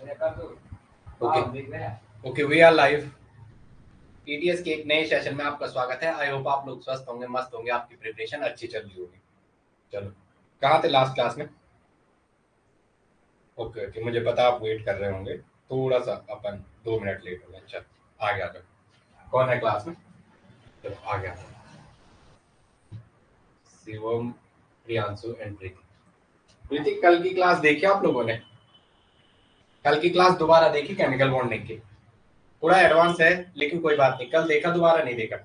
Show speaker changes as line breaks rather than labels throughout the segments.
Okay okay, we are live. TTS के एक नए सेशन में आपका स्वागत है। आई होप आप लोग स्वस्थ होंगे, मस्त होंगे, आपकी प्रिपरेशन अच्छी चल रही होगी। चलो, कहाँ थे लास्ट क्लास में? ओके ओके, मुझे पता आप वेट कर रहे होंगे। थोड़ा सा अपन 2 मिनट लेट हो गए। चल आगे आ जाओ। कौन है क्लास में? चलो आगे आ जाओ। शिवम, प्रियांशु एंड प्रीति। प्रीति, कल की क्लास देखी आप लोगों ने? कल की क्लास दोबारा देखी केमिकल बॉन्डिंग की? थोड़ा एडवांस है लेकिन कोई बात नहीं। कल देखा, दोबारा नहीं देखा?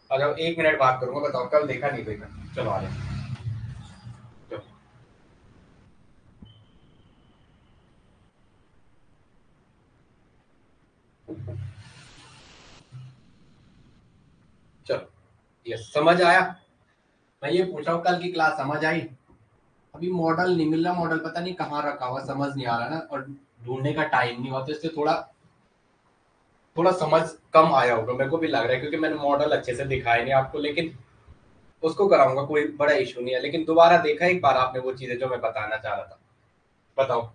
अगर 1 मिनट बात करूंगा, बताओ कल देखा नहीं देखा? चलो आ जाओ। चलो चलो, यस, समझ आया? मैं ये पूछ रहा हूँ, कल की क्लास समझ आई? अभी मॉडल नहीं मिल रहा, मॉडल पता नहीं कहाँ रखा हुआ, समझ नहीं आ रहा ना, और ढूंढने का टाइम नहीं हुआ, तो इसलिए थोड़ा थोड़ा समझ कम आया होगा, मेरे को भी लग रहा है, क्योंकि मैंने मॉडल अच्छे से दिखाया नहीं आपको। लेकिन उसको कराऊंगा, कोई बड़ा इशू नहीं है। लेकिन दोबारा देखा एक बार आपने वो चीजें जो मैं बताना चाह रहा था? बताओ,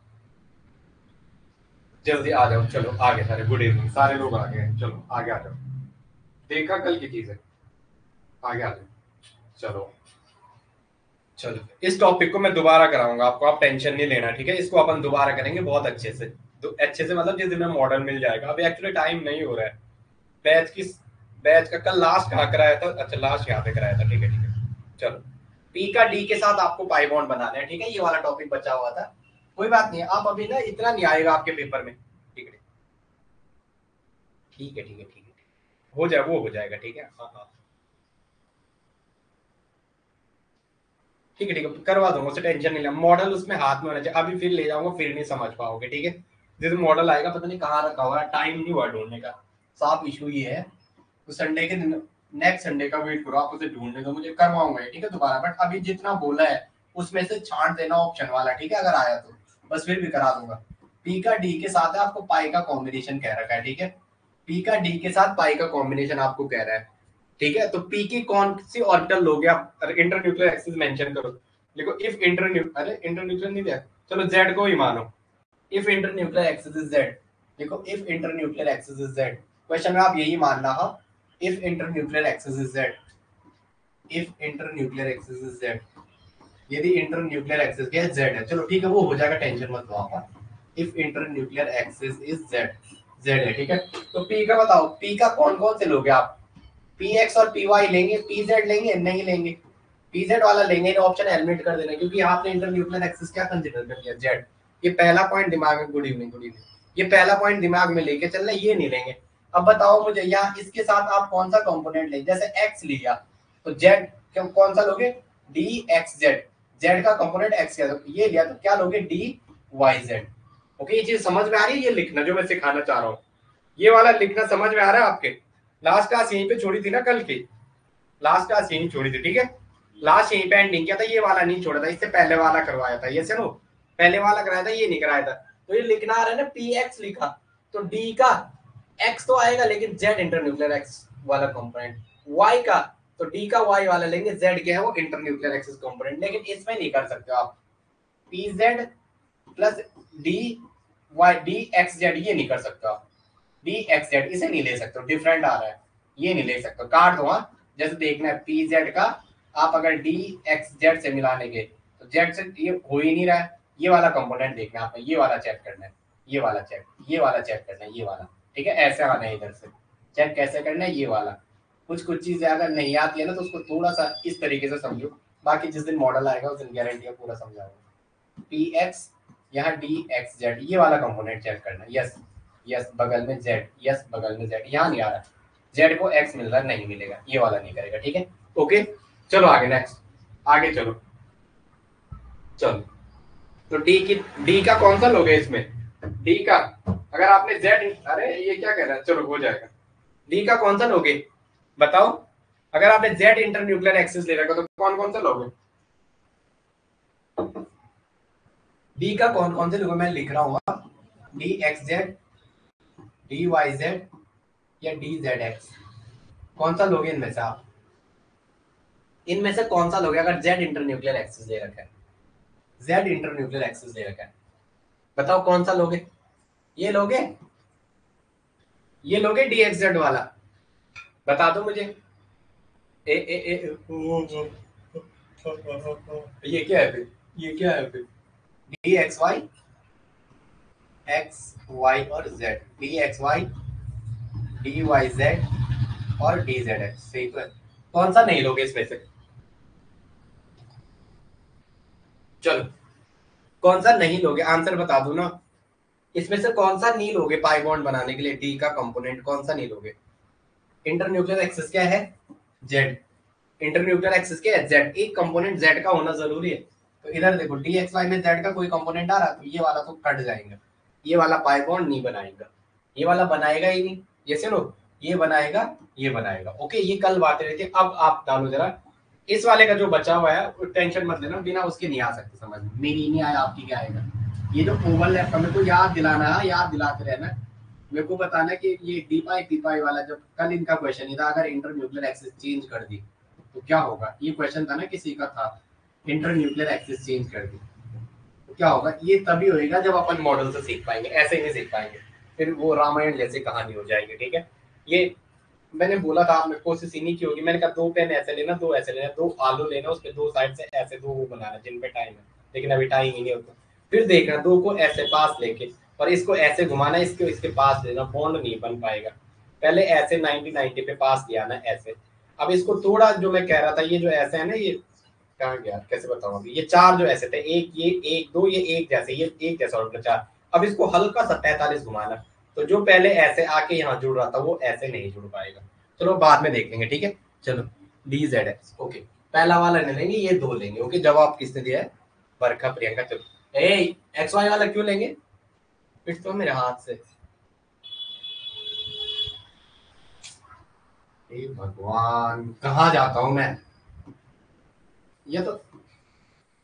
जल्दी आ जाओ। चलो आगे, सारे गुड इवनिंग, सारे लोग आ गए। चलो आगे आ जाओ। देखा कल की चीजें? आगे आ जाओ। चलो चलो, इस टॉपिक को मैं दोबारा कराऊंगा आपको, आप टेंशन नहीं लेना, ठीक है? इसको अपन दोबारा करेंगे बहुत अच्छे से। अच्छे से मतलब जिस दिन में मॉडल मिल जाएगा। अभी एक्चुअली टाइम नहीं हो रहा है। बैच की बैच का कल लास्ट कहाँ कराया था? अच्छा, लास्ट यहाँ पे कराया था, ठीक है ठीक है। चलो, पी का डी के साथ आपको पाई बॉन्ड बनाना है, ठीक है? ये वाला टॉपिक बचा हुआ था, कोई बात नहीं। आप अभी ना, इतना नहीं आएगा आपके पेपर में, ठीक है ठीक है ठीक है ठीक है, हो जाए, वो हो जाएगा, ठीक है। हाँ हाँ, ठीक है ठीक है, करवा दूंगा, उससे टेंशन नहीं लेना। मॉडल उसमें हाथ में होना चाहिए। अभी फिर ले जाऊंगा, फिर नहीं समझ पाओगे, ठीक है? जिस मॉडल आएगा, पता नहीं कहाँ रखा हुआ है, टाइम नहीं हुआ ढूंढने का। साफ इशू ये है। तो संडे के दिन, नेक्स्ट संडे का वेट करो, आप उसे ढूंढने दो, मुझे करवाऊंगा, ठीक है दोबारा। बट अभी जितना बोला है उसमें से छांट देना ऑप्शन वाला, ठीक है? अगर आया तो बस, फिर भी करा दूंगा। पी का डी के साथ है, आपको पाई का कॉम्बिनेशन कह रखा है, ठीक है? पी का डी के साथ पाई का कॉम्बिनेशन आपको कह रहा है, ठीक है? तो पी की कौन सी ऑर्बिटल लोगे आप? इंटरन्यूक्लियर एक्सिस मेंशन करो। देखो, इफ इंटरन्यूक्लियर नहीं दिया, चलो जेड को ही मानो। If internuclear axis is Z, देखो, if internuclear axis is Z, question में आप यही मानना है। If internuclear axis is Z, if internuclear axis is Z, यदि इंटरन्यूक्लियर एक्सिस क्या है? जेड है। चलो ठीक है, वो हो जाएगा, टेंशन मत लो आप। If internuclear axis is Z, Z है, ठीक है? तो पी का बताओ, पी का कौन कौन से लोगे आप? पी एक्स और पी वाई लेंगे, पी जेड लेंगे? नहीं लेंगे। पी जेड वाला लेंगे, ऑप्शन एलिमिनेट कर देना, क्योंकि आपने इंटरन्यूक्लियर एक्सिस क्या कंसिडर कर लिया? जेड। ये पहला पॉइंट दिमाग में, गुड इवनिंग गुड इवनिंग, ये पहला पॉइंट दिमाग में लेके चलना, ये नहीं लेंगे। अब बताओ मुझे, यहाँ इसके साथ आप कौन सा कंपोनेंट लेंगे? जैसे एक्स लिया तो जेड कौन सा लोगे? डी एक्स जेड, जेड का कंपोनेंट एक्स किया, तो ये लिया तो क्या लोगे? D Y Z. ओके, ये चीज समझ में आ रही है? ये लिखना जो मैं सिखाना चाह रहा हूँ, ये वाला लिखना समझ में आ रहा है आपके? लास्ट क्लास यहीं पे छोड़ी थी ना कल की? लास्ट क्लास यहीं छोड़ी थी, ठीक है? लास्ट यहीं पे एंडिंग किया था, ये वाला नहीं छोड़ा था, इससे पहले वाला करवाया था, ये सुनो, पहले वाला कराया था, ये नहीं कराया था। तो ये लिखना आ रहा है ना, पी एक्स लिखा, तो डी का एक्स तो आएगा, लेकिन जेड इंटरन्यूक्लियर एक्स वाला कंपोनेंट। वाई का, तो डी का वाई वाला लेंगे, जेड क्या है? वो इंटरन्यूक्लियर एक्सिस कंपोनेंट। लेकिन इसमें नहीं कर सकते हो आप, P Z plus D Y, D X Z, ये नहीं कर सकते आप। डी एक्स जेड इसे नहीं ले सकते, डिफरेंट आ रहा है, ये नहीं ले सकते, काट दो। हाँ, जैसे देखना है पी जेड का, आप अगर डी एक्स जेड से मिला लेंगे तो जेड से ये हो ही नहीं रहा है। ये वाला कंपोनेंट देखना है आपने, ये वाला चेक करना है, ये वाला चेक, ये वाला चेक करना है, ये वाला, ठीक है? ऐसे आना है इधर से। चेक कैसे करना है? ये वाला। कुछ कुछ चीजें अगर नहीं आती है ना, तो उसको थोड़ा सा इस तरीके से समझो। बाकी जिस दिन मॉडल आएगा उस दिन गारंटी है पूरा समझाऊंगा। पी एक्स, यहाँ डी एक्स जेड, ये वाला कंपोनेंट चेक करना है। यस, यस बगल में जेड, यस बगल में जेड, यहाँ नहीं आ रहा, जेड को एक्स मिल रहा है, नहीं मिलेगा, ये वाला नहीं करेगा, ठीक है? ओके, चलो आगे, नेक्स्ट, आगे चलो। चलो, तो डी का कौन सा लोगे इसमें? डी का, अगर आपने जेड, अरे ये क्या कह रहा है, चलो हो जाएगा। डी का कौन सा लोगे बताओ? अगर आपने जेड इंटरन्यूक्लियर एक्सिस ले रखा तो कौन कौन सा लोगे? डी का कौन कौन से लोगे, मैं लिख रहा हूँ। D X Z, D Y Z, या डी जेड एक्स, कौन सा लोगे इनमें से आप? इनमें से कौन सा लोगे अगर जेड इंटरन्यूक्लियर एक्सिस ले रखा है? जेड इंटरन्यूक्लियर एक्सिस ले रखा है, बताओ कौन सा लोगे? ये लोगे, ये लोगे dxz वाला, बता दो मुझे। ए ए ए ये क्या है फिर, ये क्या है फिर? D X Y, X Y और Z, D X Y, D Y Z और डी जेड एक्स, सही तो है। कौन सा नहीं लोगे इसमें से? चलो, कौन सा नहीं लोगे, आंसर बता दो ना। इसमें से कौन सा नहीं लोगे पाई बॉन्ड बनाने के लिए, डी का कंपोनेंट कौन सा नहीं लोगे? इंटरन्यूक्लियर एक्सिस क्या है? जेड। इंटरन्यूक्लियर एक्सिस क्या है? जेड। एक कंपोनेंट जेड का होना जरूरी है। तो इधर देखो डी एक्स वाई में जेड का कोई कंपोनेंट आ रहा तो ये वाला तो कट जाएगा, ये वाला पाई बॉन्ड नहीं बनाएगा, ये वाला बनाएगा ही नहीं। ये सुनो, ये बनाएगा, ये बनाएगा। ओके, ये कल बातें रहती है। अब आप डालो जरा इस वाले का जो बचा हुआ है, टेंशन मत लेना, बिना उसके नहीं आ सकते समझ में। मेरी नहीं आया, आपकी क्या आएगा? ये जो ओवरलैप का मेरे को याद दिलाना है, याद दिलाते रहना, मेरे को बताना कि ये डी पाई पी पाई वाला जब कल इनका क्वेश्चन था, अगर इंटरन्यूक्लियर एक्सिस चेंज कर दी तो क्या होगा? ये क्वेश्चन था ना किसी का था, इंटरन्यूक्लियर एक्सिस चेंज कर दी तो क्या होगा? ये तभी होएगा जब अपन मॉडल से सीख पाएंगे, ऐसे ही नहीं सीख पाएंगे, फिर वो रामायण जैसी कहानी हो जाएगी। ठीक है, ये मैंने बोला था आपने कोशिश इन्हीं की होगी। मैंने कहा 2 पेन ऐसे लेना, 2 ऐसे लेना, 2 आलू लेना, उसके 2 साइड से ऐसे 2 वो बनाना जिन पे टाइम है, लेकिन अभी टाइम ही नहीं होता। फिर देखना 2 को ऐसे पास लेके और इसको ऐसे घुमाना, इसको इसके पास लेना, बॉन्ड नहीं बन पाएगा। पहले ऐसे 90-90 पे पास लिया ना ऐसे। अब इसको थोड़ा, जो मैं कह रहा था, ये जो ऐसे है ना, ये कहाँ गया, कैसे बताऊं अभी? ये 4 जो ऐसे थे, एक ये, एक दो, ये एक जैसे, ये एक जैसा और 4। अब इसको हल्का सा 43 घुमाना, तो जो पहले ऐसे आके यहाँ जुड़ रहा था वो ऐसे नहीं जुड़ पाएगा। चलो बाद में देख लेंगे, ठीक है। चलो डी जेड एक्स, ओके, पहला वाला नहीं लेंगे, ये 2 लेंगे। ओके, जवाब किसने दिया है? बरखा प्रियंका। चलो ए एक्स वाई वाला क्यों लेंगे? फिर तो मेरे हाथ से, हे भगवान, कहाँ जाता हूँ मैं? ये तो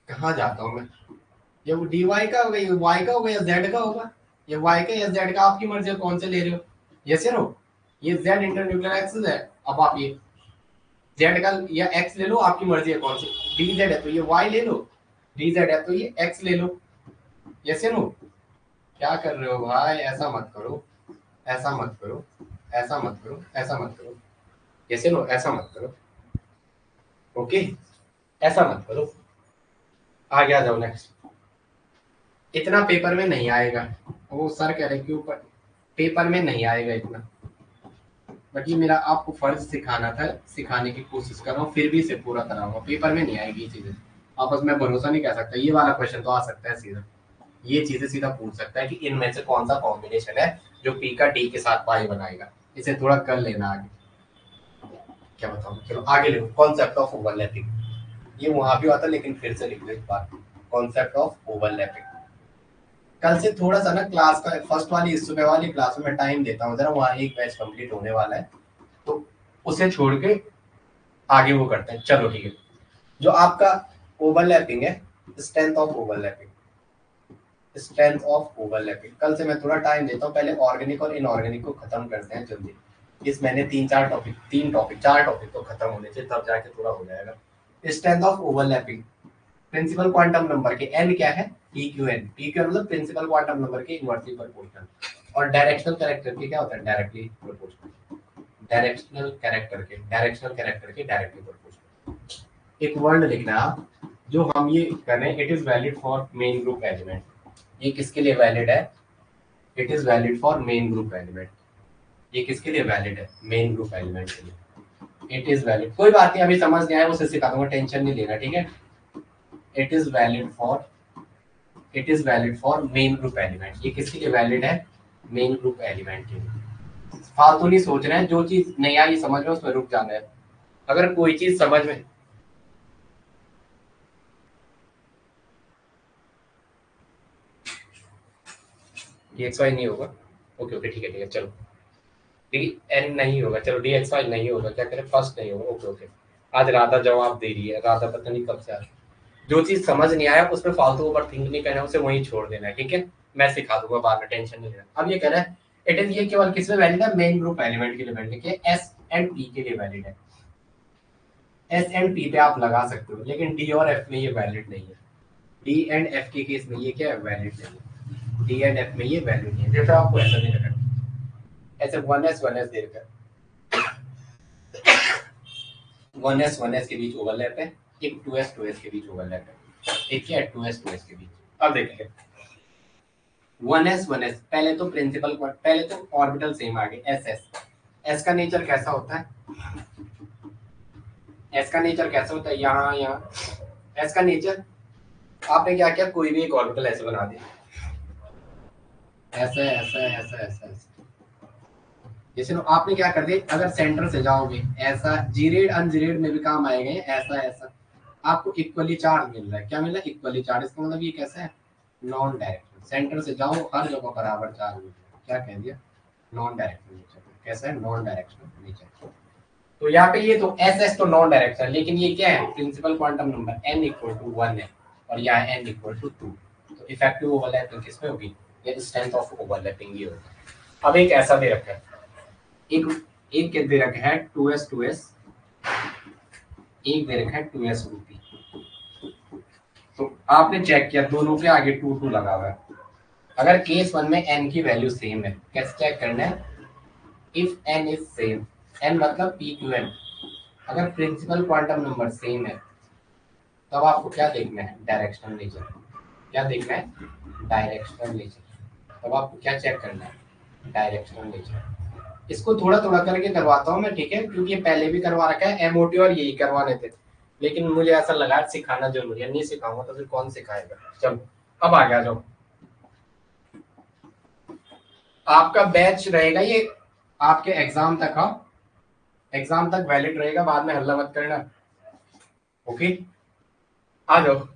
कहाँ जाता हूँ मैं? ये वो डी वाई का होगा, ये वाई का होगा या जेड का होगा? ये वाई का या जेड का, आपकी मर्जी है कौन से ले रहे हो। यस या नो? ये जेड इंटरन्यूक्लियर एक्सिस है। अब आप ये जेड का या एक्स ले लो, आपकी मर्जी है कौन सी। डी जेड है तो ये वाई ले लो, डी जेड है तो ये एक्स ले लो। यस या नो? क्या कर रहे हो भाई? ऐसा मत करो, ऐसा मत करो, ऐसा मत करो, ऐसा मत करो। यस या नो? ऐसा मत करो। ओके, ऐसा मत करो। आगे आ जाओ, नेक्स्ट। इतना पेपर में नहीं आएगा, वो सर कह रहे क्यों पेपर में नहीं आएगा इतना, बट ये मेरा आपको फर्ज सिखाना था, सिखाने की कोशिश कर रहा हूँ, फिर भी इसे पूरा कराऊंगा। पेपर में नहीं आएगी ये चीजें, आपस में भरोसा नहीं कर सकता। ये वाला क्वेश्चन तो आ सकता है सीधा, ये चीजें सीधा पूछ सकता है कि इनमें से कौन सा कॉम्बिनेशन है जो पी का डी के साथ पाई बनाएगा। इसे थोड़ा कर लेना आगे, क्या बताऊँ। चलो आगे लिखो, कॉन्सेप्ट ऑफ ओवरलैपिंग। ये वहां भी आता लेकिन फिर से लिख लो एक बार, कॉन्सेप्ट ऑफ ओवरलैपिंग। कल से थोड़ा सा ना क्लास का फर्स्ट वाली सुबह वाली क्लास में मैं टाइम देता हूँ जरा, वहाँ एक बैच कंप्लीट होने वाला है, तो उसे छोड़ के आगे वो करते हैं। चलो ठीक है, जो आपका ओवरलैपिंग है, strength of overlapping, strength of overlapping, कल से मैं थोड़ा टाइम देता हूँ। पहले ऑर्गेनिक और इनऑर्गेनिक को खत्म करते हैं जल्दी। इस महीने 4 टॉपिक तो खत्म होने चाहिए, तब जाके थोड़ा हो जाएगा। Strength of overlapping, principal quantum number के एन क्या है? PQN। PQN मतलब प्रिंसिपल क्वांटम नंबर के इनवर्सली प्रोपोर्शनल। और डायरेक्शनल कैरेक्टर के क्या होता है? Directly proportional. डायरेक्शनल कैरेक्टर के डायरेक्टली प्रोपोर्शनल। एक वर्ड लिखना आप, जो हम ये करें, it is valid for main group element. ये किसके लिए वैलिड है? It is valid for main group element. ये किसके लिए वैलिड है? मेन ग्रुप एलिमेंट के लिए इट इज वैलिड। कोई बात नहीं, अभी समझ नहीं आया उसे सिखा दूंगा, टेंशन नहीं लेना, ठीक है। It is valid for, it is valid for main group element. ये किसके लिए वैलिड है? मेन ग्रुप एलिमेंट के लिए। फालतू नहीं सोच रहे हैं, जो चीज नहीं आई समझ में उसमें रुक जाना है। अगर कोई चीज समझ में, DXY नहीं होगा, ओके ओके ठीक है चलो। DN नहीं होगा, चलो DXY नहीं होगा, क्या करें, फर्स्ट नहीं होगा, ओके ओके। आज राधा जवाब दे रही है, राधा पता नहीं कब से आ रही है। जो चीज समझ नहीं आया उसमें फालतू ओवर थिंक नहीं करना, उसे वहीं छोड़ देना है, ठीक है। मैं सिखा दूंगा बाद में, टेंशन नहीं लेना। अब ये कह रहा है इट इज, ये केवल किस में वैलिड है? मेन ग्रुप एलिमेंट के लिए वैलिड है, एस एंड पी के लिए वैलिड है। एस एंड पी पे आप लगा सकते हो, लेकिन डी और एफ में ये वैलिड नहीं है। डी एंड एफ के केस में ये क्या है? वैलिड नहीं है। डी एंड एफ में ये वैल्यू नहीं है। जैसे आपको ऐसा दे रखा है, ऐसे 1s दे रखा है, 1s के बीच ओवरलैप है, एक 2s के बीच ओवरलैप है, एक क्या है 2s के बीच। अब देखेंगे 1s पहले तो प्रिंसिपल, पहले तो ऑर्बिटल सेम आ गए, एस का नेचर कैसा होता है, एस का नेचर कैसा होता है, यहाँ एस का नेचर आपने क्या किया, कोई भी एक ऑर्बिटल ऐसे बना दिया, ऐसा ऐसा ऐसा ऐसा ऐसा, जैसे आपने क्या कर दिया, अगर सेंटर से जाओगे ऐसा, जीरेड अनजीरेड में भी काम आएगा, ऐसा ऐसा, आपको इक्वली चार्ज मिल रहा है, क्या मिल रहा है, इक्वली चार्ज। इसका मतलब ये कैसा है, नॉन डायरेक्शनल, सेंटर से जाओ हर जगह बराबर चार्ज मिल रहा है, क्या कह दिया, नॉन डायरेक्शनल नेचर। कैसा है, नॉन डायरेक्शनल नेचर। तो यहाँ पे ये तो एस तो नॉन डायरेक्शनल, लेकिन ये क्या है, principal quantum number n equal to 1 है और यहाँ n इक्वल टू 2, तो इफेक्टिव ओवरलैपिंग किसमें होगी, ये स्ट्रेंथ ऑफ ओवरलैपिंग ये होगा। अब एक ऐसा दे रखा है, एक दे रखा है 2s, एक दे रखा है 2s रूपी, तो आपने चेक किया दोनों के आगे 2 लगा हुआ है। अगर केस 1 में n की वैल्यू सेम है, कैसे चेक करना है, if n is same, n मतलब pqn, अगर प्रिंसिपल क्वांटम नंबर सेम है तब आपको क्या देखना है, डायरेक्शनल नेचर। क्या देखना है, डायरेक्शनल नेचर। तब आपको क्या चेक करना है, डायरेक्शनल नेचर। इसको थोड़ा थोड़ा करके करवाता हूँ मैं, ठीक है, क्योंकि ये पहले भी करवा रखा है, एमओटी और यही करवाने थे, लेकिन मुझे ऐसा लगा सिखाना जरूरी है, नहीं सिखाऊंगा तो फिर कौन सिखाएगा। चलो अब आ गया, जाओ आपका बैच रहेगा ये आपके एग्जाम तक, हाँ एग्जाम तक वैलिड रहेगा, बाद में हल्ला मत करना, ओके। आ जाओ,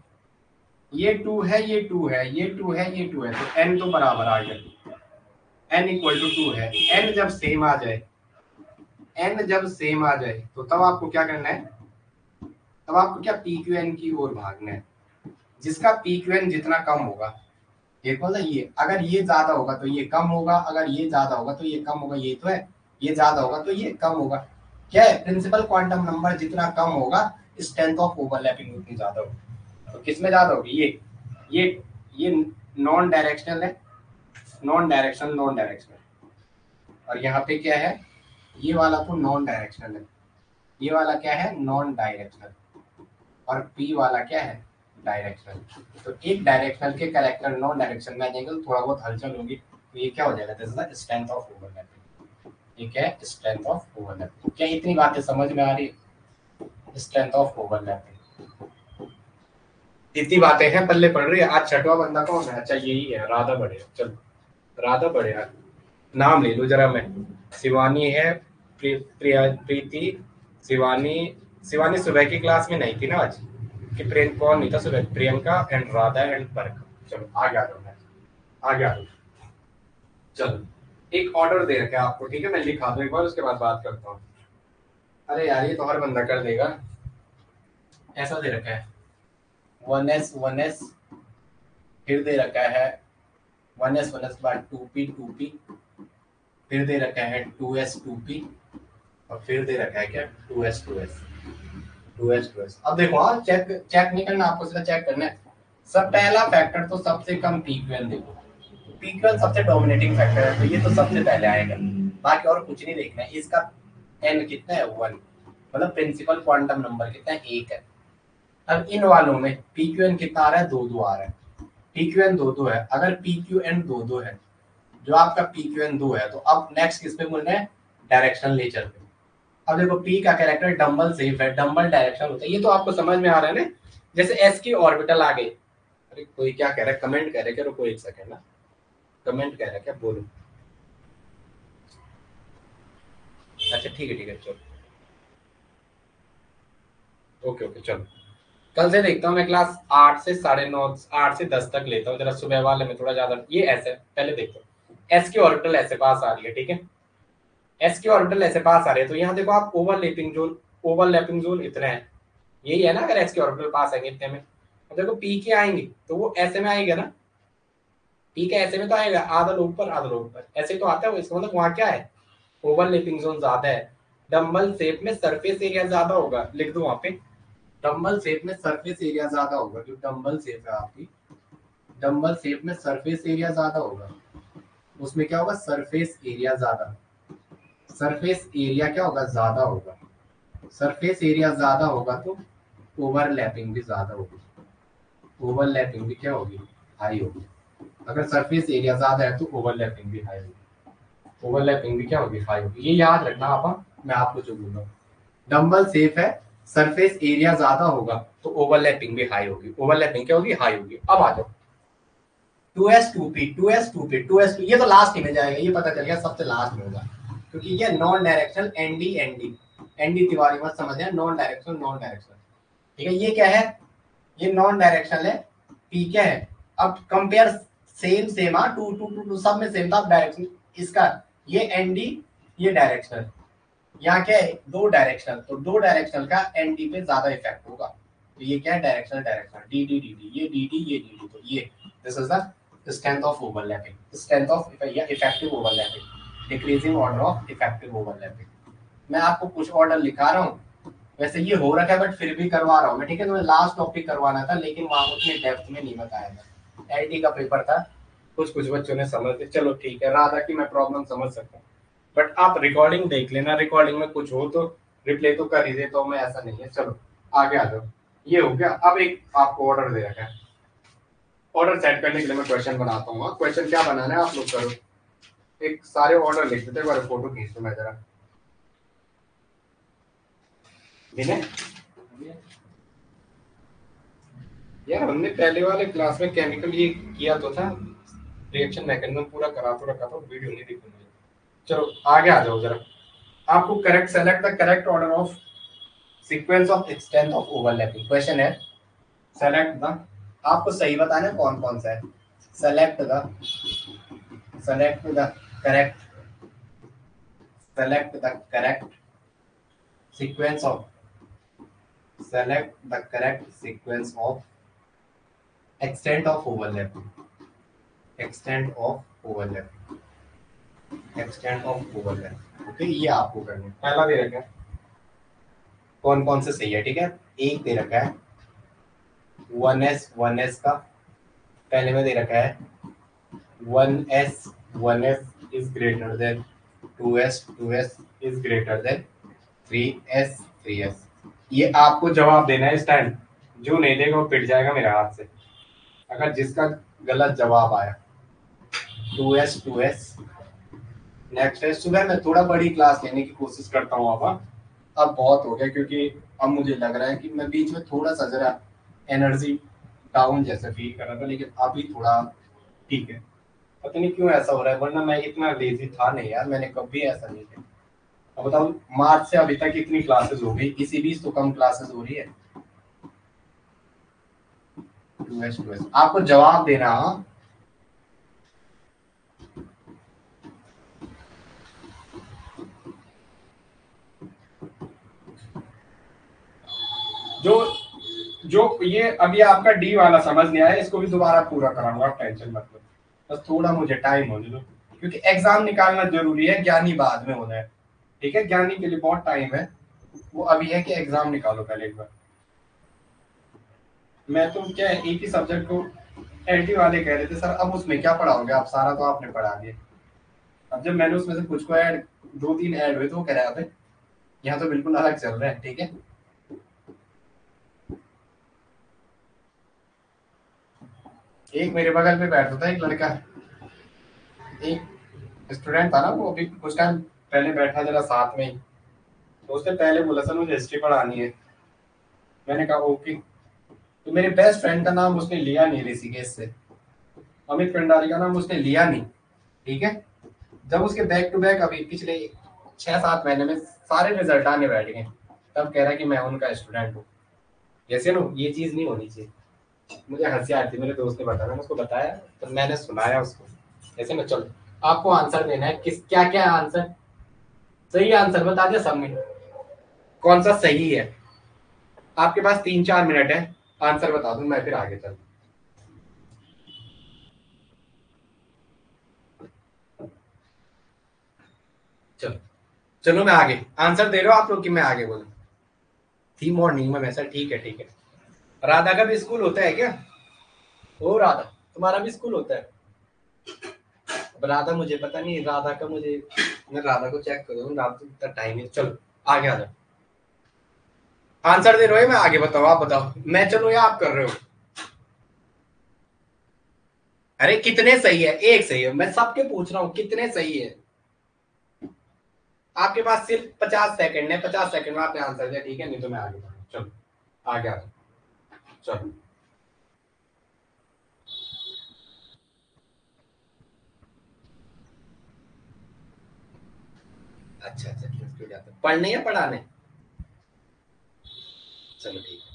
ये 2 है, ये 2 है, ये 2 है, ये 2 है, तो n तो बराबर आ गया, n इक्वल टू 2 है। n जब सेम आ जाए, n जब सेम आ जाए तो तब आपको क्या करना है, तब आपको क्या pqn की ओर भागना है, जिसका pqn जितना कम होगा, एक मतलब ये अगर ये ज्यादा होगा तो ये कम होगा, अगर ये ज्यादा होगा तो ये कम होगा, ये तो है, ये ज्यादा होगा तो ये कम होगा। क्या है, प्रिंसिपल क्वांटम नंबर जितना कम होगा स्ट्रेंथ ऑफ ओवरलैपिंग उतनी ज्यादा होगी। तो किसमें ज्यादा होगी, ये नॉन डायरेक्शनल है, नॉन डायरेक्शनल, और यहाँ पे क्या है, ये वाला तो नॉन डायरेक्शनल है, ये वाला क्या है, नॉन डायरेक्शनल, और पी वाला क्या है, डायरेक्शनल। तो एक डायरेक्शनल के कैरेक्टर नॉन डायरेक्शन में आ जाएंगे, तो थोड़ा बहुत हलचल होगी, तो ये क्या हो जाएगा, this is the strength of overlapping. ये क्या है, स्ट्रेंथ ऑफ ओवरलैपिंग। क्या इतनी बातें समझ में आ रही है, स्ट्रेंथ ऑफ ओवरलैपिंग, इतनी बातें हैं, पल्ले पड़ रही है। आज छठवां बंदा कौन है, अच्छा यही है, राधा बड़े, चलो राधा बड़े, नाम ले लो जरा, मैं शिवानी है, प्रीति, शिवानी, शिवानी सुबह की क्लास में नहीं थी ना आज, कि प्रेम कौन नहीं था सुबह, प्रियंका एंड राधा एंड बरका। चलो आ गया, आ गया, चलो एक ऑर्डर दे रखा है आपको, ठीक है, मैं लिखा दूं एक बार, उसके बाद बात करता हूँ। अरे यार ये तो हर बंदा कर देगा, ऐसा दे रखा है 1s, फिर दे रखा है 1s के बाद 2p, फिर दे रखा है 2s, और फिर दे रखा है क्या 2s। अब देखो, हाँ चेक नहीं करना आपको, सीधा चेक करना है। सब पहला फैक्टर तो सबसे कम pqn, देखो pqn सबसे डोमिनेटिंग फैक्टर है, तो ये तो सबसे पहले आएगा, बाकी और कुछ नहीं देखना है। इसका n कितना है, 1, मतलब प्रिंसिपल क्वांटम नंबर कितना है, 1 है। अब इन वालों में pqn कितना आ रहा है, 2 आ रहा है, pqn 2 है। अगर pqn 2 है, जो आपका pqn 2 है, तो अब नेक्स्ट किस पे बोलना है, डायरेक्शनल नेचर पे। अब देखो p का कैरेक्टर डम्बल सेफ है, डम्बल डायरेक्शन होता है, ये तो आपको समझ में आ रहा है ना। जैसे s की ऑर्बिटल आ गई, अरे कोई क्या कह रहा है, कमेंट कह रहा है क्या, रुको एक सेकंड ना, कमेंट कह रहा है क्या, बोलो। अच्छा ठीक है चलो, ओके चलो, कल से देखता हूँ मैं क्लास 8 से 9:30, 8 से 10 तक लेता हूँ, जरा सुबह वाले में थोड़ा ज्यादा। ये ऐसे पहले देखता हूँ, एस की ऑर्बिटल ऐसे पास आ रही है, ठीक है, एस की ऑर्बिटल ऐसे पास आ रही है, तो यहाँ देखो आप ओवरलैपिंग जोन इतने हैं, यही है ना, अगर एस के ऑर्बिटल पास आएंगे इतने में, अब देखो पी के आएंगे तो वो ऐसे में आएगा ना, पी के ऐसे में तो आएगा, आधा लोग ऊपर आधा लोग ऊपर, ऐसे तो आता है वो, इसका मतलब वहां क्या है, ओवरलैपिंग जोन ज्यादा है। डम्बल शेप में सरफेस एरिया ज्यादा होगा, लिख दो वहां पे, डम्बल शेप में सरफेस एरिया ज्यादा होगा, जो डम्बल शेप है आपकी, डम्बल शेप में सरफेस एरिया ज्यादा होगा, उसमें क्या होगा, सरफेस एरिया ज्यादा, सरफेस एरिया क्या होगा, ज्यादा होगा, सरफेस एरिया ज्यादा होगा तो ओवरलैपिंग भी ज्यादा होगी, ओवरलैपिंग भी क्या होगी, हाई होगी। अगर सरफेस एरिया ज्यादा है तो ओवरलैपिंग भी हाई होगी, ओवरलैपिंग भी क्या होगी, हाई होगी। ये याद रखना आप, मैं आपको जो बोल रहा हूँ, डंबल सेफ है, सरफेस एरिया ज्यादा होगा तो ओवरलैपिंग भी हाई होगी, ओवरलैपिंग क्या होगी, हाई होगी। अब आ जाओ 2s2p 2s2p 2s2, ये तो लास्ट में जाएगा, ये पता चल गया सबसे लास्ट में होगा, क्योंकि ये non directional ND ND ND Tiwari मत समझना, नॉन डायरेक्शनल नॉन डायरेक्शनल, ठीक है। ये क्या है, ये नॉन डायरेक्शनल है, पी क्या है, अब कंपेयर सेम सेम, हाँ टू टू टू टू सब में सेम था, डायरेक्शन इसका, ये एनडी ये डायरेक्शनल, यहाँ क्या है, दो डायरेक्शनल, तो दो डायरेक्शनल का एनडी पे ज्यादा इफेक्ट होगा, तो ये क्या है, directional directional, D D D D, ये डी डी ये डी डी, तो ये this is the strength of overlapping, strength of effective overlapping, decreasing order of effective overlapping. मैं आपको कुछ ऑर्डर लिखा रहा हूँ, वैसे ये हो रखा है बट फिर भी करवा रहा हूँ मैं, ठीक है। तो लास्ट टॉपिक करवाना था लेकिन वहां उतने डेप्थ में नहीं बताया था, एलटी का पेपर था, कुछ कुछ बच्चों ने समझ लिया, चलो ठीक है, राधा की मैं प्रॉब्लम समझ सकता हूँ, बट आप रिकॉर्डिंग देख लेना, रिकॉर्डिंग में कुछ हो तो रिप्ले तो कर ही दे, तो मैं ऐसा नहीं है। चलो आगे आ जाओ, ये हो गया। अब एक आपको ऑर्डर दे रखा है, ऑर्डर सेट करने के लिए मैं क्वेश्चन बनाता हूँ, क्वेश्चन क्या बनाना है आप लोग करो, एक सारे ऑर्डर लिख देते, एक बार फोटो खींच दो मैं जरा, यार हमने पहले वाले क्लास में केमिकल ये किया तो था, रिएक्शन मैकेनिज्म पूरा करा तो रखा था, वीडियो नहीं देखी मुझे। चलो आगे आ जाओ जरा, आपको correct select the correct order of sequence of extent of overlapping, question है सेलेक्ट द, आपको सही बताना है कौन कौन सा है, select the correct, select the correct sequence of, select the correct sequence of extent of overlapping, extent of overlapping, extent of overlapping, okay. ये आपको करना है, पहला दे रखा है कौन कौन से सही है, ठीक है। एक दे रखा है 1s का, पहले में दे रखा है 1s is greater than 2s is greater than 3s। ये आपको जवाब देना है इस टाइम, जो नहीं देगा वो पिट जाएगा मेरे हाथ से, अगर जिसका गलत जवाब आया। 2s नेक्स्ट है, सुबह मैं थोड़ा बड़ी क्लास लेने की कोशिश करता हूँ, अब बहुत हो गया, क्योंकि अब मुझे लग रहा है कि मैं बीच में थोड़ा सा जरा एनर्जी डाउन जैसा फील कर रहा था, लेकिन अभी थोड़ा ठीक है, पता नहीं क्यों ऐसा हो रहा है, वरना मैं इतना लेजी था नहीं यार, मैंने कभी ऐसा नहीं किया। अब बताओ मार्च से अभी तक कितनी क्लासेस हो गई, इसी बीच तो कम क्लासेस हो रही है। 2s आपको जवाब देना, जो जो ये अभी आपका डी वाला समझ नहीं आया, इसको भी दोबारा पूरा कराऊंगा, आप टेंशन मत लो, बस थोड़ा मुझे टाइम होने दो, क्योंकि एग्जाम निकालना जरूरी है, ज्ञानी बाद में होना है, ठीक है। ज्ञानी के लिए बहुत टाइम है, वो अभी है कि एग्जाम निकालो पहले एक बार। मैं तो क्या है, एक ही सब्जेक्ट को एलटी वाले कह रहे थे सर, अब उसमें क्या पढ़ाओगे आप, सारा तो आपने पढ़ा दिया। अब जब मैंने उसमें से कुछ को ऐड, 2-3 ऐड हुए तो वो कह रहे थे यहाँ तो बिल्कुल अलग चल रहा है, ठीक है। एक मेरे बगल में बैठता था एक लड़का, एक स्टूडेंट था ना, वो अभी कुछ टाइम पहले बैठा जरा साथ में ही, तो उसने पहले बोला सर मुझे हिस्ट्री पढ़ानी है, मैंने कहा ओके। तो मेरे बेस्ट फ्रेंड का नाम उसने लिया नहीं ऋषिकेश से, अमित भंडारी का नाम उसने लिया नहीं, ठीक है। जब उसके बैक टू बैक अभी पिछले 6-7 महीने में सारे रिजल्ट आने बैठ गए, तब कह रहा है कि मैं उनका स्टूडेंट हूँ। जैसे ना ये चीज नहीं होनी चाहिए, मुझे हंसी आती, मेरे दोस्त ने बताया, मैंने उसको बताया तो मैंने सुनाया उसको, ऐसे ना। चलो आपको आंसर देना है, किस क्या क्या आंसर सही, आंसर बता दिया सबने, कौन सा सही है। आपके पास 3-4 मिनट है, आंसर बता दूं मैं, फिर आगे चल। चलो चलो मैं आगे आंसर दे रहा हूं आप लोग कि मैं आगे बोलूं, थी मॉर्निंग में वैसा, ठीक है ठीक है। राधा का भी स्कूल होता है क्या, ओ राधा, तुम्हारा भी स्कूल होता है? अब राधा मुझे पता नहीं, राधा का मुझे, मैं राधा को चेक करूँ, राधा तो इतना टाइम है। चलो आगे आ जाओ, आंसर दे रहे हो, मैं आगे बताओ, आप बताओ, मैं चलो या आप कर रहे हो? अरे कितने सही है? एक सही है, मैं सबके पूछ रहा हूँ कितने सही है। आपके पास सिर्फ 50 सेकंड है, 50 सेकंड में आपने आंसर दिया, ठीक है, नहीं तो मैं आगे बढ़ूँ। चलो आगे आ जाओ, चलो। अच्छा अच्छा, क्यों जाते पढ़ने या पढ़ाने? चलो ठीक है,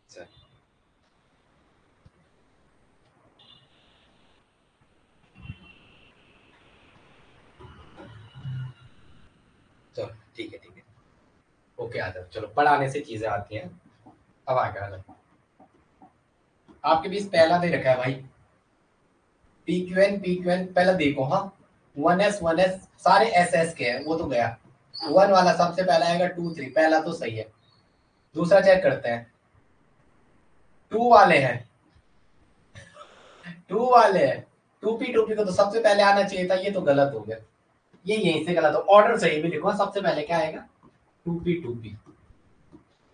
चलो चलो ठीक है, ठीक है, ओके आ जाओ। चलो पढ़ाने से चीजें आती हैं। अब आगे आ जाओ। आपके बीच पहला दे रखा है भाई, पी क्यू एन पहले देखो। हाँ, वन एस सारे एस एस के हैं, वो तो गया। वन वाला सबसे पहला आएगा, टू थ्री, पहला तो सही है। दूसरा चेक करते हैं, टू वाले हैं, टू वाले हैं। टू पी को तो सबसे पहले आना चाहिए था, ये तो गलत हो गया। ये यहीं से गलत हो, ऑर्डर सही भी लिखो। सबसे पहले क्या आएगा? टू पी,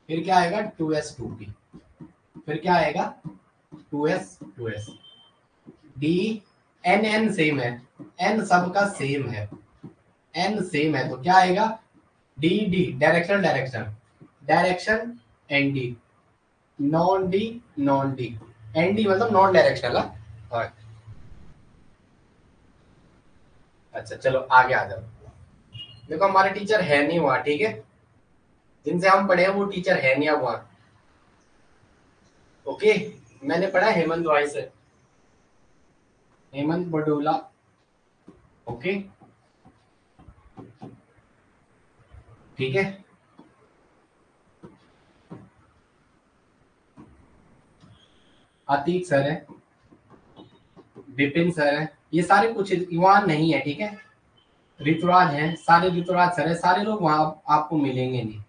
फिर क्या आएगा? टू पी, फिर क्या आएगा? Two S D, N N same है, एन सबका सेम है, एन सेम है, तो क्या आएगा? D D, direction direction, direction N D, non D, non D, N D मतलब नॉन डायरेक्शनल। हाँ, अच्छा चलो आगे आ जाओ। देखो हमारे टीचर है नहीं वहां, ठीक है, जिनसे हम पढ़े हैं वो टीचर है नहीं अब वहां। ओके, मैंने पढ़ा हेमंत रॉय से, हेमंत बडोला। ओके, ठीक है, अतीक सर है, विपिन सर है, ये सारे कुछ युवान नहीं है, ठीक है। ऋतुराज है, सारे ऋतुराज सर है, सारे लोग वहां आपको मिलेंगे नहीं,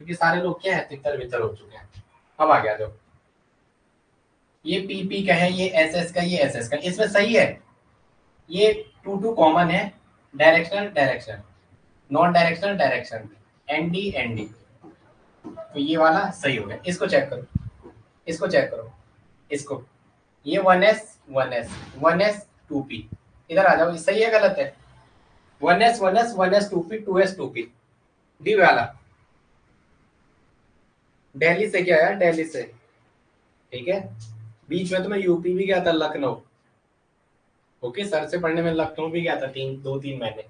क्योंकि सारे लोग क्या है, तितर बितर हो चुके हैं। अब आ गया जो, ये पीपी का है, ये एसएस का, ये एसएस का, इसमें सही है। ये टू टू कॉमन है, directional direction, non directional direction, ND ND, तो ये वाला सही हो गया। इसको चेक करो, इसको चेक करो, इसको, ये one S one S, one S two P, इधर आ जाओ, सही है गलत है? One S one S, one S two P, two S two P, D वाला। दिल्ली से क्या है? दिल्ली से, ठीक है। बीच में तो मैं यूपी भी गया था, लखनऊ। ओके, सर से पढ़ने में लखनऊ भी गया था, 2-3 महीने।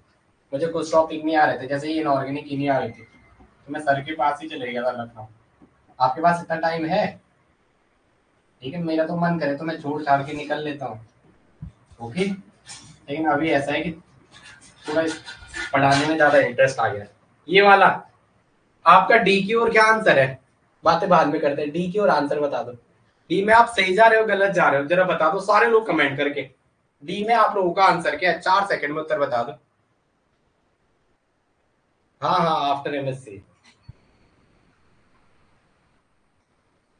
मुझे कुछ टॉपिक नहीं आ रहे थे, जैसे ये इनऑर्गेनिक ही नहीं आ रही थी, तो मैं सर के पास ही चले गया था लखनऊ। आपके पास इतना टाइम है? ठीक है, मेरा तो मन करे तो मैं छोड़ छाड़ के निकल लेता हूँ। ओके, लेकिन अभी ऐसा है कि थोड़ा पढ़ाने में ज्यादा इंटरेस्ट आ गया। ये वाला आपका डी की ओर क्या आंसर है? बातें बाद में करते हैं, डी की ओर आंसर बता दो। डी में आप सही जा रहे हो गलत जा रहे हो, जरा बता दो सारे लोग कमेंट करके। डी में आप लोगों का आंसर क्या है? 4 सेकंड में उत्तर बता दो। हाँ हाँ, आफ्टर एमएससी,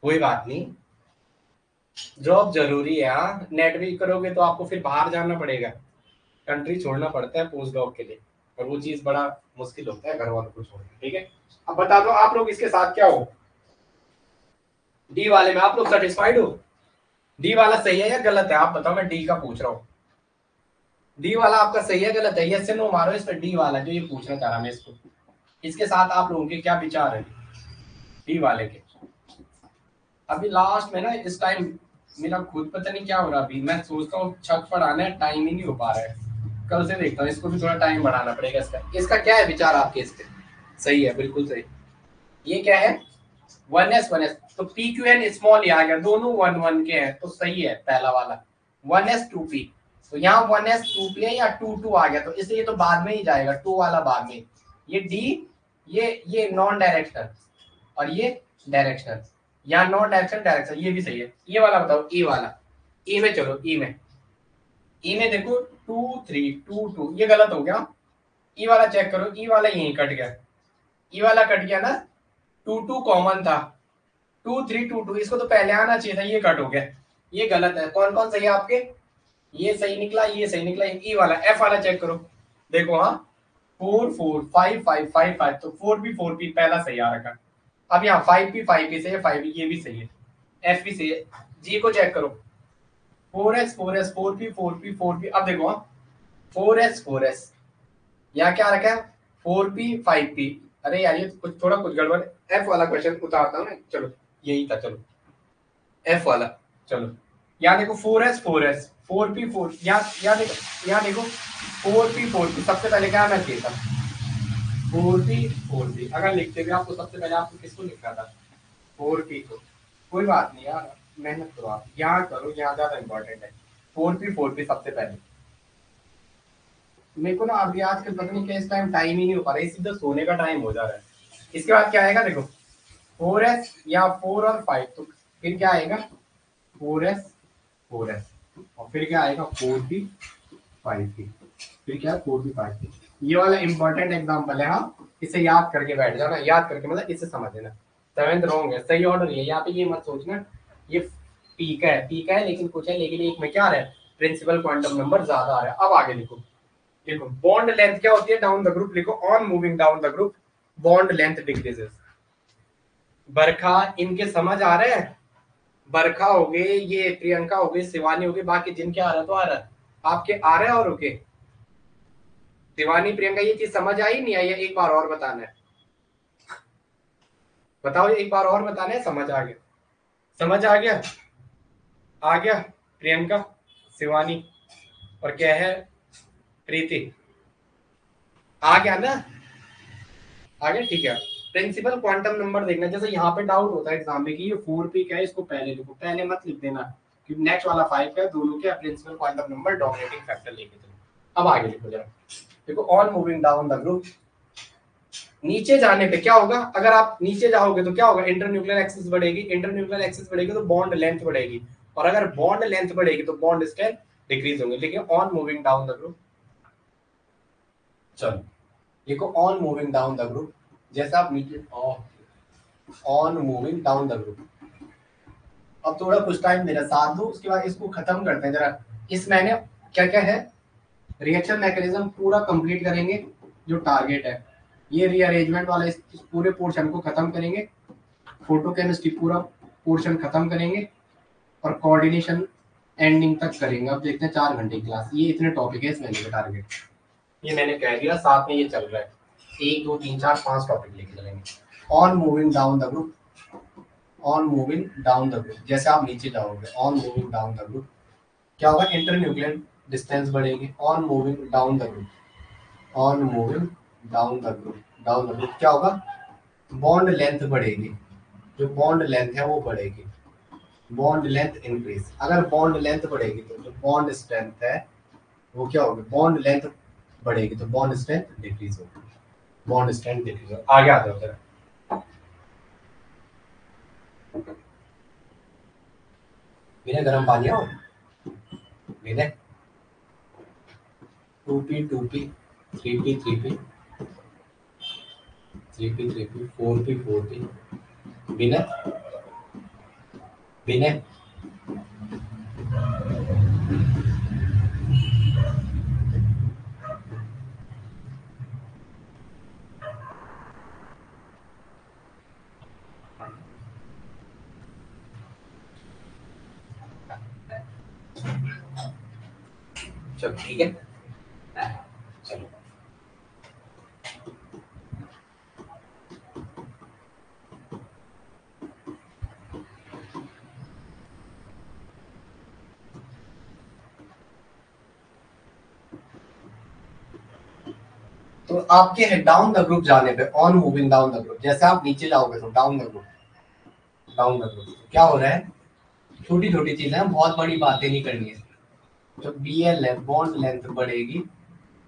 कोई बात नहीं, जॉब जरूरी है। हाँ, नेट भी करोगे तो आपको फिर बाहर जाना पड़ेगा, कंट्री छोड़ना पड़ता है पोस्ट डॉक के लिए, और वो चीज बड़ा मुश्किल होता है घर वालों को छोड़ना, ठीक है। अब बता दो आप लोग इसके साथ क्या हो? डी वाले में आप लोग सेटिस्फाइड हो? डी वाला सही है या गलत है, आप बताओ, मैं डी का पूछ रहा हूँ। डी वाला आपका सही है गलत है? यस से नो मारो इस पर, डी वाला जो ये पूछना चाह रहा मैं इसको, इसके साथ आप लोगों के क्या विचार है डी वाले के? अभी लास्ट में ना, इस टाइम मेरा खुद पता नहीं क्या हो रहा, अभी मैं सोचता हूँ छत पढ़ाना है, टाइम ही नहीं हो पा रहा है। कल से देखता हूँ, इसको भी थोड़ा टाइम बढ़ाना पड़ेगा। इसका क्या है विचार आपके इस पे? सही है, बिल्कुल सही। ये क्या है? वन एस, तो पी क्यू एन स्मॉल ही आ गया, दोनों वन वन के हैं, तो सही है पहला वाला, वन एस टू पी। तो यहाँ वन एस टू पी है या टू टू आ गया, तो इसलिए तो बाद में ही जाएगा, टू वाला बाद में। ये डी, ये नॉन डायरेक्शनल, और ये डायरेक्शनल, या नॉन डायरेक्शन डायरेक्शन, ये भी सही है। ये वाला बताओ, ई वाला, ई में चलो, ई में, ई में देखो, टू ये गलत हो गया। ई वाला चेक करो, ई वाला यहीं कट गया, ई वाला कट गया ना, टू टू कॉमन था, टू थ्री, इसको तो पहले आना चाहिए था, ये कट हो गया। ये गलत है। कौन कौन सही है आपके? ये सही निकला, ये सही निकला, ई वाला एफ वाला चेक करो। देखो हाँ 4 4 5 5 5 5, तो 4 पी पहला सही आ रखा। अब यहाँ 5 पी सही है, 5 ये भी सही है, एफ भी सही है। जी को चेक करो 4s 4s 4p अब देखो हाँ 4s यहाँ क्या रखा है 4p 5p। अरे यार ये कुछ थोड़ा कुछ गड़बड़। एफ वाला क्वेश्चन उतारता हूँ ना, चलो यही था, चलो एफ वाला। चलो यहाँ देखो 4s 4p यहाँ देखो 4p सबसे पहले क्या मैं चाहिए था 4p अगर लिखते भी आपको सबसे पहले आपको किसको लिखना था 4p को। कोई बात नहीं यार, मेहनत करो आप, यहाँ करो, यहाँ ज्यादा इंपॉर्टेंट है। 4p सबसे पहले। मेरे को ना अभी आजकल पता नहीं क्या इस टाइम टाइम ही नहीं हो पा रहा है, सीधा सोने का टाइम हो जा रहा है। इसके बाद क्या आएगा देखो 4s या 4 और 5, तो फिर क्या आएगा 4s और फिर क्या आएगा 4p 5p, फिर क्या 4p 5p। ये वाला इंपॉर्टेंट एग्जांपल है। हाँ इसे याद करके बैठ जाना, याद करके मतलब इसे समझ लेना। 7th रॉन्ग है, सही ऑर्डर है यहाँ पे, ये मत सोचना ये पी का है लेकिन कुछ है, लेकिन एक में क्या आ रहा है प्रिंसिपल क्वांटम नंबर ज्यादा आ रहा है। अब आगे लिखो, देखो बॉन्ड लेंथ क्या होती है डाउन द ग्रुप, लिखो on moving down the group bond length decreases. Barkha इनके समझ आ रहे हैं, बरखा हो गए, ये प्रियंका हो गई, शिवानी हो गई, बाकी जिनके आ रहा तो आ रहा है, आपके आ रहे हैं और रुके। शिवानी प्रियंका ये चीज समझ आई नहीं आई है, एक बार और बताना है, बताओ एक बार और बताना है। समझ आ गया, समझ आ गया, आ गया प्रियंका शिवानी और क्या है प्रीति, आ गया ना, आ गया ठीक है। प्रिंसिपल क्वांटम नंबर देखना, जैसे यहाँ पे डाउट होता है एग्जाम में कि ये 4p क्या है, इसको पहले लिखो, पहले मत लिख देना क्योंकि नेक्स्ट वाला 5 का दोनों के principal quantum number dominating factor लेके चलो। अब आगे लिखो जरा, देखो on moving down the group, नीचे जाने पे क्या होगा, अगर आप नीचे जाओगे तो क्या होगा इंटरन्यूक्लियर एक्सिस बढ़ेगी, इंटरन्यूक्लियर एक्सिस बढ़ेगी तो बॉन्ड लेंथ बढ़ेगी, और अगर बॉन्ड लेंथ बढ़ेगी तो बॉन्ड स्ट्रेंथ डिक्रीज होंगे। लेकिन on moving down the group, चलो देखो on moving down the group, जैसा आप नीचे on moving down the group. अब थोड़ा कुछ टाइम मेरा साथ दो, उसके बाद इसको खत्म करते हैं जरा। इस मैंने क्या क्या है रिएक्शन मैकेनिज्म पूरा कंप्लीट करेंगे, जो टारगेट है ये रीअरेंजमेंट वाला, इस पूरे पोर्शन को खत्म करेंगे, फोटोकेमिस्ट्री पूरा पोर्शन खत्म करेंगे और कोऑर्डिनेशन एंडिंग तक करेंगे। अब देखते हैं 4 घंटे की क्लास, ये इतने टॉपिक है इस महीने का टारगेट, ये मैंने कह दिया, साथ में ये चल रहा है 1 2 3 4 5 टॉपिक लेके चलेंगे। On moving down the group, on moving down the group, जैसे आप नीचे जाओगे on moving down the group क्या होगा इंटरन्यूक्लियर डिस्टेंस बढ़ेगी। On moving down the group, on moving down the group, down the group क्या होगा बॉन्ड लेंथ बढ़ेगी, जो बॉन्ड लेंथ है वो बढ़ेगी, बॉन्ड लेंथ इंक्रीज। अगर बॉन्ड लेंथ बढ़ेगी तो जो बॉन्ड स्ट्रेंथ है वो क्या होगी, बॉन्ड लेंथ बढ़ेगी तो बॉन्ड स्ट्रेंथ डिक्रीज होगी, बॉन्ड स्ट्रेंथ डिक्रीज होगी। आगे आ जाओ जरा, बिना गर्म पानी आओ, बिना 2p 3p 4p बिना बिना चलो ठीक है, चलो तो आपके है डाउन द ग्रुप जाने पे, on moving down the group, जैसे आप नीचे जाओगे तो down the group, down the group क्या हो रहा है, छोटी छोटी चीजें हैं, बहुत बड़ी बातें नहीं करनी है। जो BL है बॉन्ड लेंथ बढ़ेगी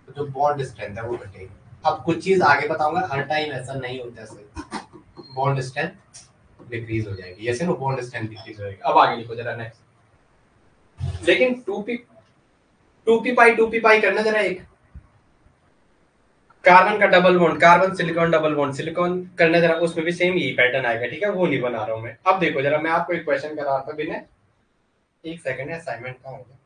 तो जो बॉन्ड स्ट्रेंथ है वो घटेगी। अब कुछ चीज आगे बताऊंगा, हर टाइम ऐसा नहीं होता है, बॉन्ड स्ट्रेंथ डिक्रीज हो जाएगी, जैसे ना बॉन्ड स्ट्रेंथ डिक्रीज हो जाएगी। अब आगे लिखो जरा नेक्स्ट, लेकिन 2p पाई करना जरा, एक कार्बन का double bond, carbon silicon double bond, silicon करना जरा, उसमें भी सेम यही पैटर्न आएगा, ठीक है वो नहीं बना रहा हूं मैं। अब देखो जरा, मैं आपको एक क्वेश्चन करा रहा था विनय, एक सेकंड है, असाइनमेंट कहाँ होगा।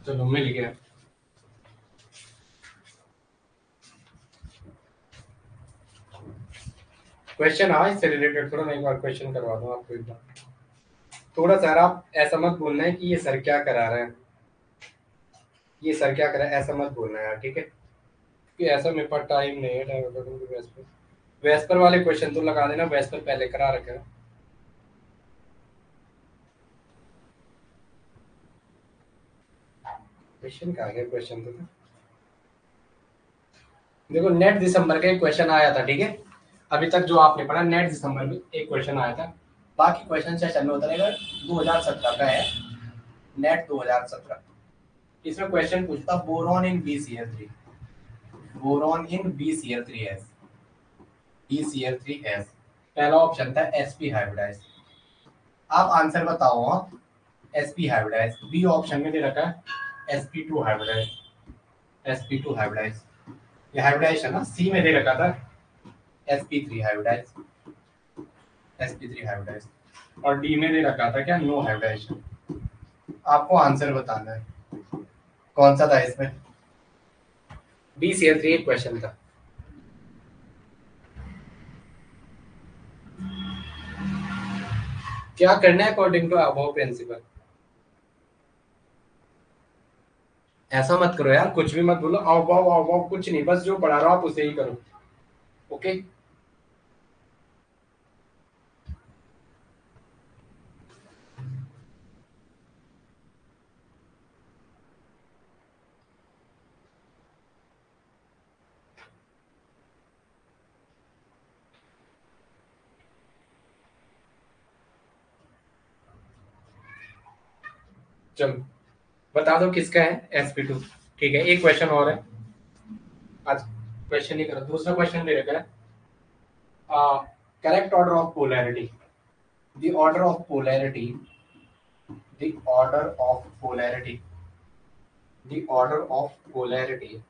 चलो मिल गया। क्वेश्चन हाँ इससे रिलेटेड थोड़ा मैं एक बार क्वेश्चन करवा दूँ आपको एक बार। थोड़ा सर आप ऐसा मत बोलना है कि ये सर क्या करा रहे हैं, ये सर क्या करा है ऐसा मत बोलना है यार, ठीक है। कि ऐसा मेरे पास टाइम नहीं है, time according to Vesper. Vesper वाले क्वेश्चन तो लगा देना, वेस्पर पहले करा रखे हैं। क्वेश्चन कहाँ गया, क्वेश्चन तो था। देखो नेट दिसंबर का एक क्वेश्चन आया था, ठीक है। अभी तक जो आपने पढ़ा नेट दिसंबर में एक क्वेश्चन आया था। बाकी क्वेश्चन सेशन में होता रहेगा। 2017 का है, नेट 2017। इसमें क्वेश्चन पूछता बोरॉन इन BCl3, बोरॉन इन BCl3s, BCl3s। पहला ऑप्शन था sp हाइब्रिडाइज। आप आंसर बताओ। हाँ, sp हाइब्रिडाइज। बी ऑप्शन में दे रखा है sp2 हाइब्रिडाइज, sp2 हाइब्रिडाइज। ये हाइब्रिडाइज है ना। सी में दे रखा था sp3 हाइब्रिडाइज, sp3 हाइब्रिडाइज। और डी में दे रखा था क्या, नो हाइब्रिडाइजेशन। आपको आंसर बताना है कौन सा था इसमें। BCl3 एक क्वेश्चन था। क्या करना है अकॉर्डिंग टू अबव प्रिंसिपल। ऐसा मत करो यार, कुछ भी मत बोलो, अबव कुछ नहीं, बस जो पढ़ा रहा हो आप उसे ही करो। ओके। चलो बता दो किसका है sp2। ठीक है, एक क्वेश्चन और है। आज क्वेश्चन ही करो, दूसरा क्वेश्चन दे रखा है correct order of polarity. The order of polarity, the order of polarity, the order of polarity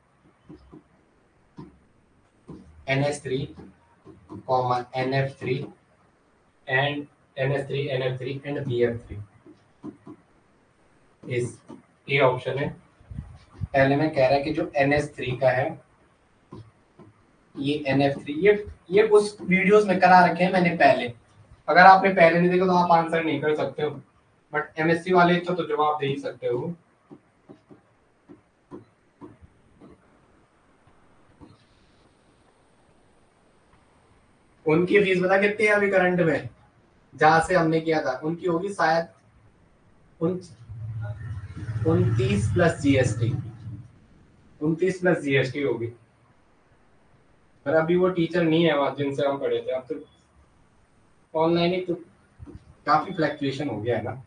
NH3 comma NF3 and NH3 NF3 and BF3 इस ये ऑप्शन है। पहले में कह रहा है कि जो NH3 का है, ये NF3, ये उस वीडियोस में करा रखे हैं मैंने पहले। अगर आपने पहले नहीं देखा तो आप आंसर नहीं कर सकते हो, बट MSc वाले तो जवाब दे ही सकते हो। उनकी फीस बता कितनी है अभी करंट में, जहां से हमने किया था उनकी होगी शायद 29 प्लस GST, 29 प्लस GST होगी। पर अभी वो टीचर नहीं है वहां जिनसे हम पढ़े थे, अब तो ऑनलाइन ही तो काफी फ्लक्चुएशन हो गया है ना।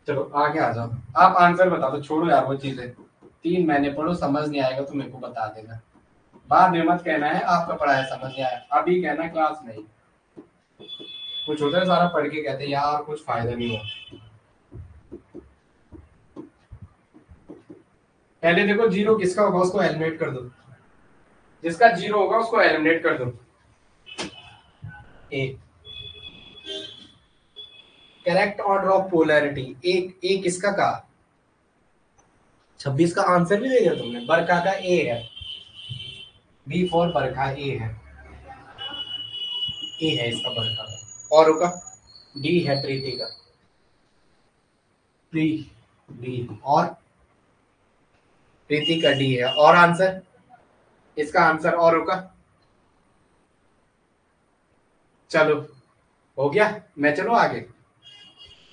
चलो आगे आ जाओ, आप आंसर बता दो, छोड़ो यार वो चीजें। 3 महीने पढ़ो, समझ नहीं आएगा तो मेरे को बता देना। बाद में मत कहना है आपका पढ़ाया समझ नहीं आया, अभी कहना क्लास नहीं। कुछ होता है सारा पढ़ के कहते हैं यार कुछ फायदा नहीं हुआ। पहले देखो जीरो किसका होगा उसको एलिमिनेट कर दो, जिसका जीरो होगा उसको एलिमिनेट कर दो। A correct order of polarity, एक किसका का 26 का आंसर भी दे दिया तुमने। बरका का ए है, बी फॉर बरका ए है, ए है इसका बरका का। और होगा डी है प्रीति का, प्री डी। और प्रीति का डी है। और आंसर, इसका आंसर और होगा। चलो हो गया, मैं चलो आगे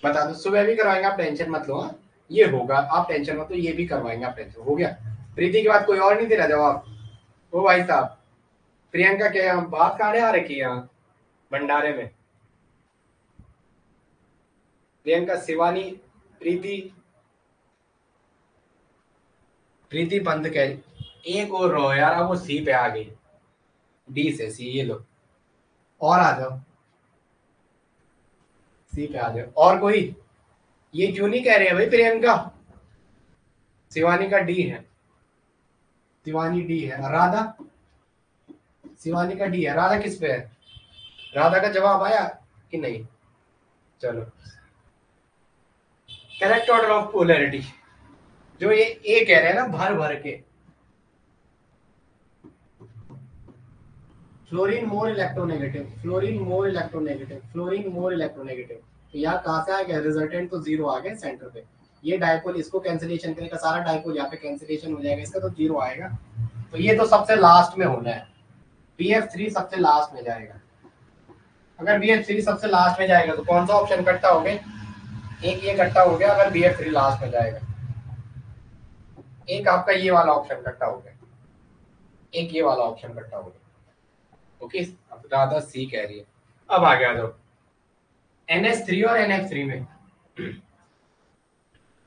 बता दो। सुबह भी करवाएंगे, आप टेंशन मत लो। हाँ ये होगा, आप टेंशन मत लो, ये भी करवाएंगे, आप टेंशन। हो गया, प्रीति के बाद कोई और नहीं दे रहा जवाब? ओ भाई साहब, प्रियंका क्या यहाँ बात खाने आ रखी है यहाँ भंडारे में? प्रियंका, शिवानी, प्रीति, प्रीति बंद कह रही। एक और रो यार, अब वो सी पे आ गई, डी से सी, ये लो और आ जाओ, सी पे आ जाओ। और कोई? ये क्यों नहीं कह रहे हैं भाई प्रियंका? शिवानी का डी है, शिवानी डी है। राधा, शिवानी का डी है। राधा किस पे है? राधा का जवाब आया कि नहीं? चलो, करेक्ट ऑर्डर ऑफ पोलैरिटी, जो ये ए कह रहे हैं ना भर भर के, fluorine more electronegative, fluorine more electronegative, fluorine more electronegative. तो यहाँ कहाँ से आ गया? रिजल्टेंट तो जीरो आ गया सेंटर पे। ये डायपोल, इसको कैंसिलेशन करेगा, सारा डायपोल यहाँ पे कैंसिलेशन हो जाएगा, इसका तो जीरो आएगा। तो ये तो सबसे लास्ट में होना है, BF3 सबसे लास्ट में जाएगा। अगर BF3 सबसे लास्ट में जाएगा तो कौन सा ऑप्शन कटता हो गया? एक ये कट्टा हो गया अगर BF3 लास्ट में जाएगा, एक आपका ये वाला ऑप्शन कट्टा हो गया, एक ये वाला ऑप्शन कट्टा हो गया। ओके, अब राधा सी कह रही है। अब आगे आ जाओ, NH3 और NF3 में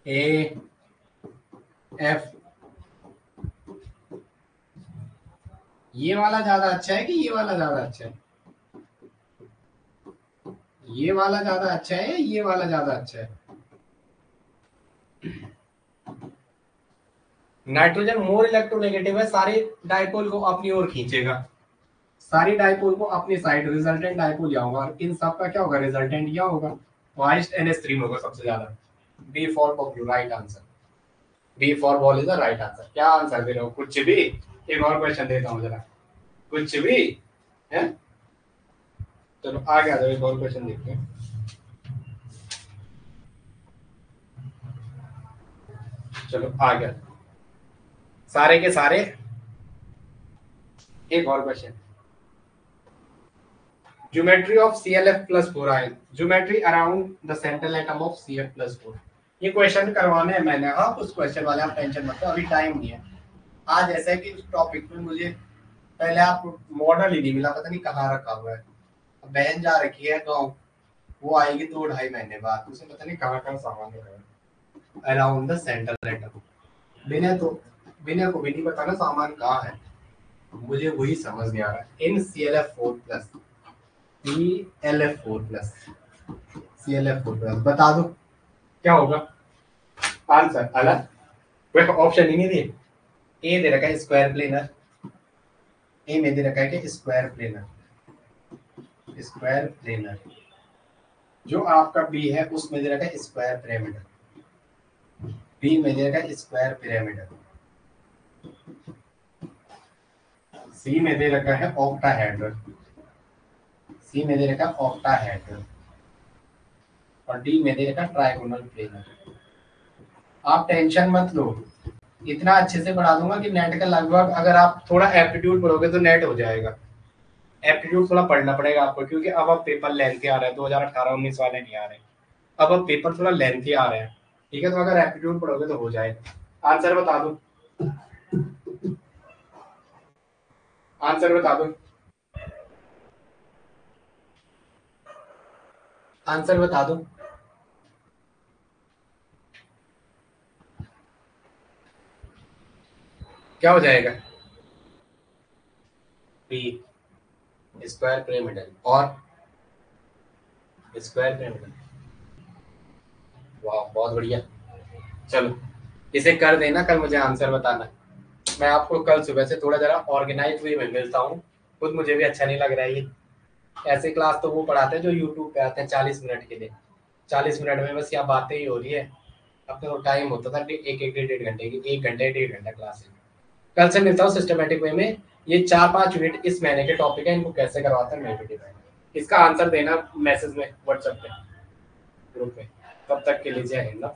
A F, ये वाला ज्यादा अच्छा है कि ये वाला ज्यादा अच्छा है? ये वाला ज्यादा अच्छा है या ये वाला ज्यादा अच्छा है? नाइट्रोजन मोर इलेक्ट्रोनेगेटिव है, सारे डायपोल को अपनी ओर खींचेगा, सारी डायपोल को अपनी साइड, रिजल्टेंट डायपोल यहाँ होगा, और इन सब का क्या होगा? रिजल्टेंट यहाँ होगा, हाईएस्ट NH3 में होगा सबसे ज्यादा। B for ball, right answer, B for ball is the right answer. क्या आंसर दे रहे हो? कुछ भी? एक और क्वेश्चन देता हूँ जरा, कुछ भी है? चलो आगे आ जाओ, एक और क्वेश्चन देखते हैं। चलो आ गया सारे के सारे। एक और question, geometry of ClF+4 ion, geometry around the central atom of CF+4। ये क्वेश्चन करवाने हैं मैंने। हाँ उस क्वेश्चन वाले आप टेंशन मत लो, अभी टाइम नहीं है। आज ऐसा है कि उस टॉपिक में मुझे पहले आप मॉडल ही नहीं मिला, पता नहीं कहाँ रखा हुआ है। बहन जा रखी है तो वो आएगी 2-2.5 महीने बाद, उसे पता नहीं कहाँ कहाँ सामान रखा है अराउंड द सेंट्रल एटम। बिना को भी नहीं पता ना सामान कहाँ है, मुझे वही समझ नहीं आ रहा है। इन ClF4+, ClF4+, बता दो क्या होगा आंसर? अलग कोई ऑप्शन ही नहीं दिए। ए दे रखा है स्क्वायर प्लेनर, ए में दे रखा है कि स्क्वायर प्लेनर, स्क्वायर प्लेनर। जो आपका बी है उसमें दे रखा है स्क्वायर पिरामिड, बी में दे रखा है स्क्वायर पिरामिड, सी में दे रखा है ऑक्टाहेड्रल, सी में दे रखा है ऑक्टाहेड्रल, और डी में दे रखा है ट्राइगोनल प्लेनर। आप टेंशन मत लो, इतना अच्छे से पढ़ा दूंगा कि नेट का लगभग, अगर आप थोड़ा एप्टीट्यूड पढ़ोगे तो नेट हो जाएगा। एप्टीट्यूड थोड़ा पढ़ना पड़ेगा आपको, क्योंकि अब पेपर लेंथी आ रहा है, 2018-19 वाले नहीं आ रहे, अब पेपर थोड़ा लेंथी आ रहे हैं। ठीक है, तो अगर एप्टीट्यूड पढ़ोगे तो हो जाएगा। आंसर बता दो, आंसर बता दो, आंसर बता दो। क्या हो जाएगा? बी स्क्वायर पिरामिडल और स्क्वायर पिरामिडल। वाह बहुत बढ़िया। चलो इसे कर देना, कल मुझे आंसर बताना। मैं आपको कल सुबह से थोड़ा जरा ऑर्गेनाइज वे में मिलता हूँ, खुद मुझे भी अच्छा नहीं लग रहा है ये। ऐसे क्लास तो वो पढ़ाते हैं जो यूट्यूब पे आते हैं 40 मिनट के लिए, 40 मिनट में बस यहाँ बातें ही हो रही है। अब तो टाइम होता था एक एक 1.5 घंटे की, 1 घंटे 1.5 घंटा क्लास है। कल से मिलता हूँ सिस्टमेटिक वे में। ये 4-5 यूनिट इस महीने के टॉपिक है, इनको कैसे करवाते हैं मैं भी डिपेंड। इसका आंसर देना मैसेज में व्हाट्सएप पे ग्रुप में। तब तक के लिए जय हिंद।